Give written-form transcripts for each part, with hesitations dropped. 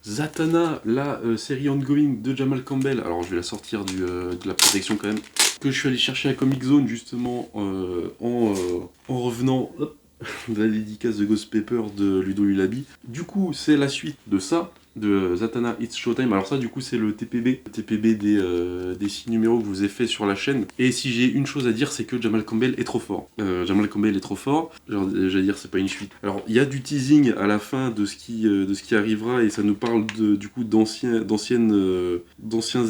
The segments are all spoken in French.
Zatanna, la série ongoing de Jamal Campbell. Alors je vais la sortir de la protection quand même. Que je suis allé chercher à Comic Zone justement en revenant de la dédicace de Ghost Paper de Ludo Lulabi. Du coup, c'est la suite de ça, de Zatanna It's Showtime. Alors ça, du coup, c'est le TPB des 6 numéros que je vous ai fait sur la chaîne. Et si j'ai une chose à dire, c'est que Jamal Campbell est trop fort. Jamal Campbell est trop fort. J'allais dire, c'est pas une suite. Alors, il y a du teasing à la fin de ce qui arrivera, et ça nous parle du coup d'anciens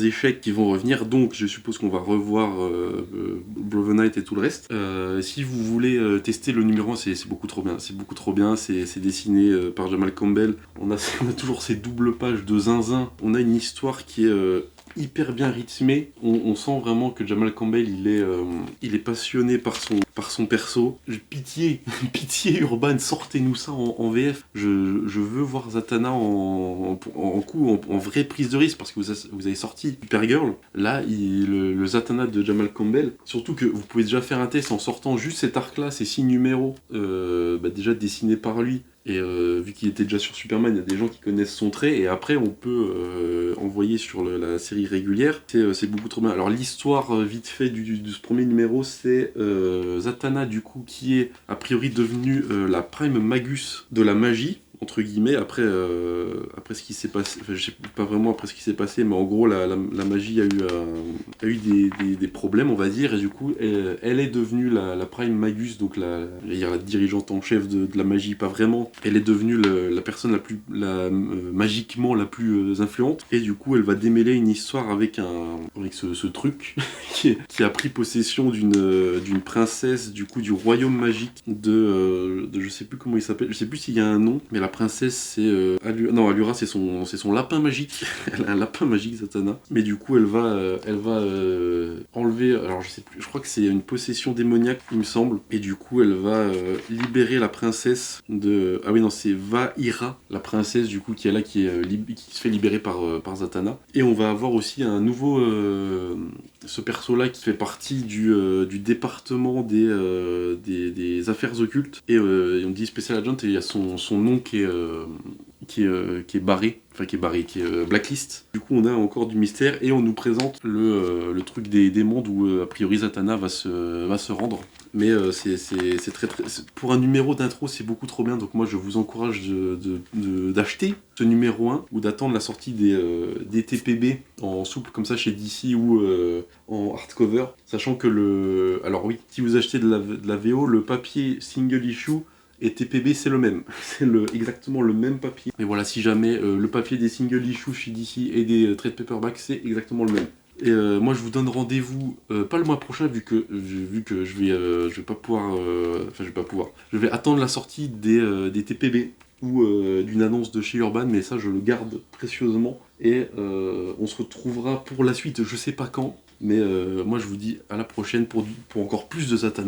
échecs qui vont revenir. Donc, je suppose qu'on va revoir Brother Knight et tout le reste. Si vous voulez tester le numéro 1, c'est beaucoup trop bien. C'est beaucoup trop bien. C'est dessiné par Jamal Campbell. On a toujours ces doubles pages de zinzin. On a une histoire qui est hyper bien rythmée. On sent vraiment que Jamal Campbell, il est passionné par son perso. Pitié, pitié Urban, sortez-nous ça en VF. Je veux voir Zatanna en vraie prise de risque, parce que vous avez sorti Supergirl. Là, le Zatanna de Jamal Campbell, surtout que vous pouvez déjà faire un test en sortant juste cet arc-là, ces 6 numéros, déjà dessinés par lui. Et vu qu'il était déjà sur Superman, il y a des gens qui connaissent son trait, et après on peut envoyer sur la série régulière. C'est beaucoup trop bien. Alors l'histoire vite fait de ce premier numéro, c'est Zatanna du coup qui est a priori devenue la Prime Magus de la magie, entre guillemets, après ce qui s'est passé, enfin je sais pas vraiment après ce qui s'est passé, mais en gros la magie a eu des problèmes, on va dire, et du coup elle est devenue la Prime Magus, donc la dirigeante en chef de la magie, pas vraiment, elle est devenue la personne magiquement la plus influente, et du coup elle va démêler une histoire avec ce truc qui a pris possession d'une princesse du coup du royaume magique de je sais plus comment il s'appelle, je sais plus s'il y a un nom, mais la princesse c'est Allura, c'est son lapin magique. Elle a un lapin magique, Zatanna, mais du coup elle va enlever, alors je sais plus, je crois que c'est une possession démoniaque il me semble, et du coup elle va libérer la princesse de, ah oui non, c'est Vaira, la princesse du coup qui est là, qui se fait libérer par Zatanna. Et on va avoir aussi un nouveau ce perso là qui fait partie du département des affaires occultes, et on dit Special Agent, et il y a son nom qui est barré, qui est blacklist. Du coup on a encore du mystère, et on nous présente le truc des mondes où a priori Zatanna va se rendre. Mais c'est très, pour un numéro d'intro, c'est beaucoup trop bien, donc moi je vous encourage d'acheter ce numéro 1, ou d'attendre la sortie des TPB en souple comme ça chez DC, ou en hardcover, sachant que alors oui, si vous achetez de la VO, le papier single issue et TPB c'est le même, c'est exactement le même papier. Mais voilà, si jamais le papier des single issues chez DC et des trade paperback, c'est exactement le même. Et moi je vous donne rendez-vous pas le mois prochain, vu que je vais pas pouvoir, je vais attendre la sortie des TPB ou d'une annonce de chez Urban, mais ça je le garde précieusement, et on se retrouvera pour la suite, je sais pas quand, mais moi je vous dis à la prochaine pour encore plus de Zatanna.